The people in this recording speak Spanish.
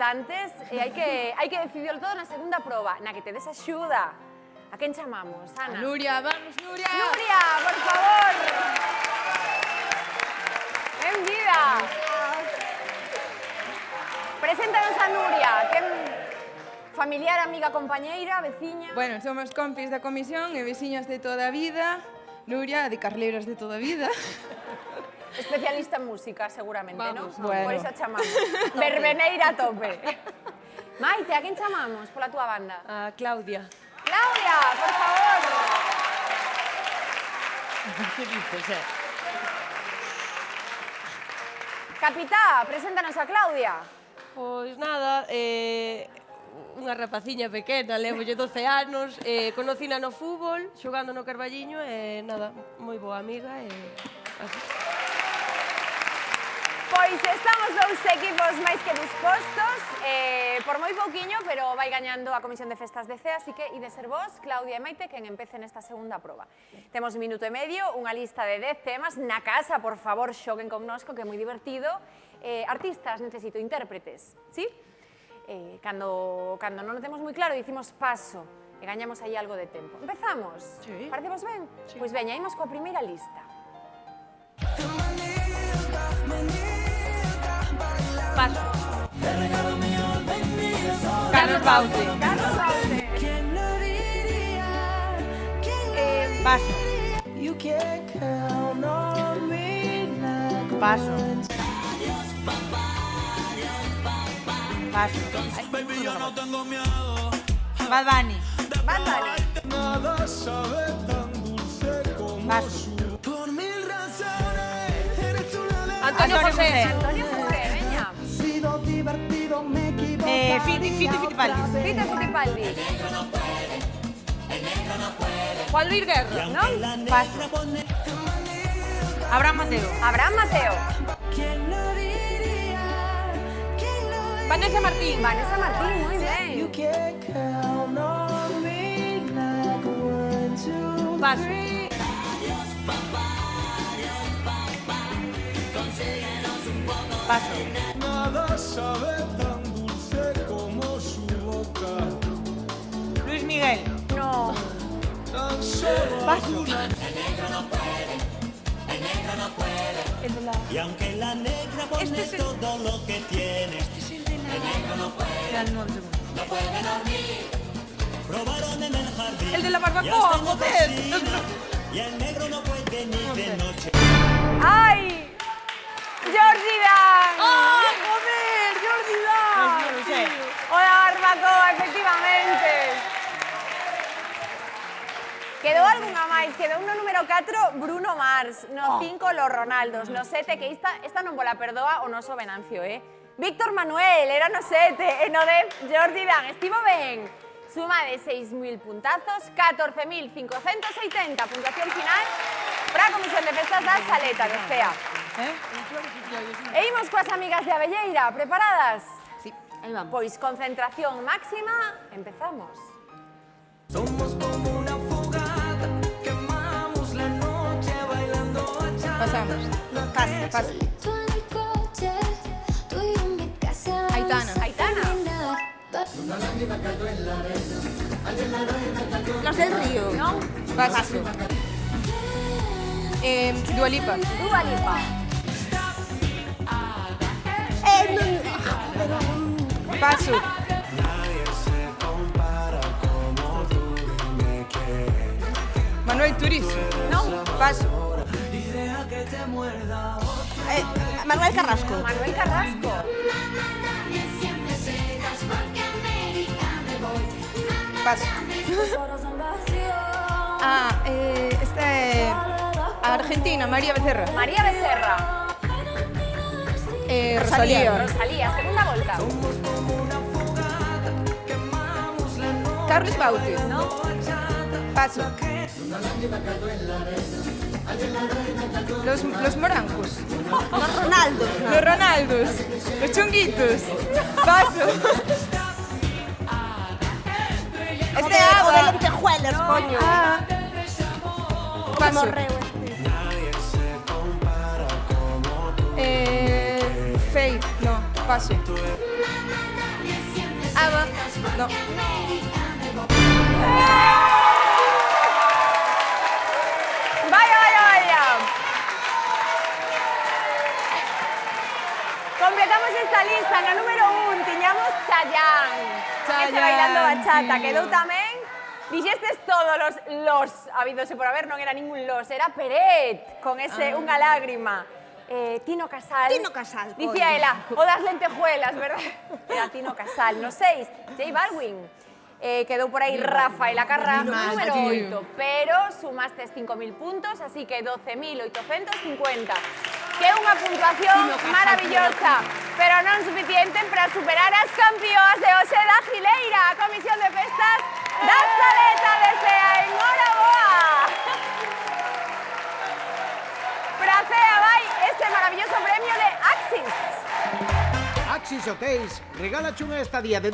antes e hai que decidirlo todo na segunda proba, na que te des axuda. A quen chamamos, Ana? A Nuria, vamos, Nuria! Nuria, por favor! Benvida! Preséntanos a Nuria, quen familiar, amiga, compañeira, veciña? Bueno, somos compis da comisión e veciñas de toda a vida. Nuria, de carleiras de toda a vida. Especialista en música, seguramente, Vamos, ¿no? bueno. Por eso chamamos. Verbeneira a tope. Maite, a quen chamamos pola túa banda? A Claudia. Claudia, por favor. Que dices, Capitá, preséntanos a Claudia. Pois nada, unha rapaciña pequena, levolle 12 anos, conocina no fútbol, xogando no Carballiño, e nada, moi boa amiga, e así. Pois estamos dous equipos máis que dispostos, por moi pouquiño, pero vai gañando a Comisión de Festas de CEA, así que ide ser vos, Claudia e Maite, quen empece nesta segunda proba. Temos minuto e medio, unha lista de 10 temas, na casa, por favor, xoguen connosco, que é moi divertido. Artistas, necesito intérpretes, sí? Cando non o temos moi claro, dicimos paso, e gañamos aí algo de tempo. Empezamos? Sí. Parecemos ben? Sí. Pois veña, imos coa primeira lista. Paso. Carlos Baute. Carlos Baute. Paso. Paso. Paso. Bad Bunny. Bad Bunny. Paso. Antonio José. Antonio José, veña. Fiti Fitipaldis. Fito Fitipaldi. Juan Luis Guerra. Non? Paso. Abraham Mateo. Abraham Mateo. Vanessa Martín. Vanessa Martín, moi ben. Paso. Paso. Luis Miguel. No. Paso. Y aunque la negra pone todo lo que tiene, no puede dormir. Probaron en el jardín. El de la barbacoa, y hasta en la joder. cocina, y el negro no puede ni de noche. Ai! Jordi Dan! ¡Ah, joder! ¡Jordi Dan! No lo sé. O da barbacoa, efectivamente. Quedou algunha máis, quedou no número 4, Bruno Mars, no 5, los Ronaldos, no 7, que esta non pola perdoa o noso Venancio, Víctor Manuel, era no 7, e no 10, Jordi Dan, estivo ben. Suma de 6.000 puntazos, 14.580, puntuación final para a Comisión de Festas da Saleta de CEA. E imos coas amigas de Abelleira, preparadas? Sí, ahí vamos. Pois concentración máxima, empezamos. Pasamos. Paso. Aitana. Aitana. Los del Río. Non? Paso. Dua Lipa. Dua Lipa. Paso. Manuel Turizo. Non? Paso. Manuel Carrasco. Manuel Carrasco. Paso. Argentina, María Becerra. María Becerra. Rosalía. Rosalía, segunda volta. Carlos Baute. Non? Paso. Los morancos. Los Ronaldos. Los Ronaldos. Los chunguitos. Paso. Este agua de lentejuelas, coño. Paso. Morreo Faith. No, paso. nada. No. Vaya. Completamos esta lista. Na número 1 tiñamos Chayanne. Ese bailando bachata. tío. Quedou tamén. Dixestes todos los habidos e por haber, non era ningún los, era Peret, con ese Unha lágrima. Tino Casal. Tino Casal, Dicía coño. ela, o das lentejuelas, verdad? Era Tino Casal. No 6, J Balvin. Quedou por aí Rafael Acarra, número 8, pero sumastes 5.000 puntos, así que 12.850. Que é unha puntuación maravillosa, pero non suficiente para superar as campeoas de hoxe da Gileira, a Comisión de Festas da Saleta de Cea. Enhoraboa! Para Cea vai este maravilloso premio de Axis. Axis Hotéis regala unha estadía de